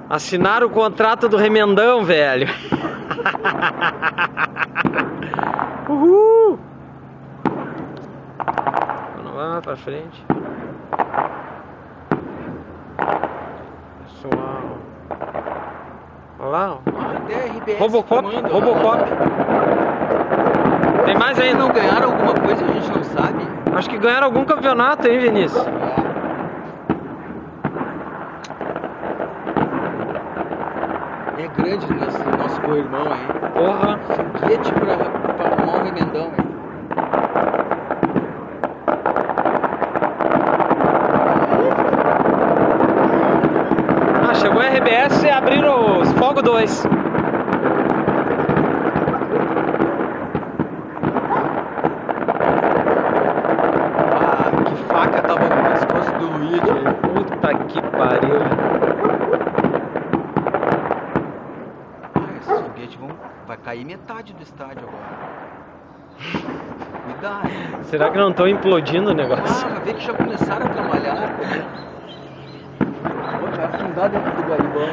Assinaram o contrato do remendão, velho. Uhul! Não vai mais pra frente. Pessoal. Olha lá, ó. Robocop. Tem mais ainda. Não ganharam alguma coisa, a gente não sabe. Acho que ganharam algum campeonato, hein, Vinícius? É grande nosso co-irmão aí. Porra. Foguete pra arrumar um remendão aí. Ah, chegou a RBS e abriram os Fogo 2. Ah, que faca tava no pescoço do Luigi aí. Puta que pariu. Esses foguetes vai cair metade do estádio agora. Cuidado. Será que não estão implodindo o negócio? Ah, vê que já começaram a trabalhar. Vai afundar dentro do garibão.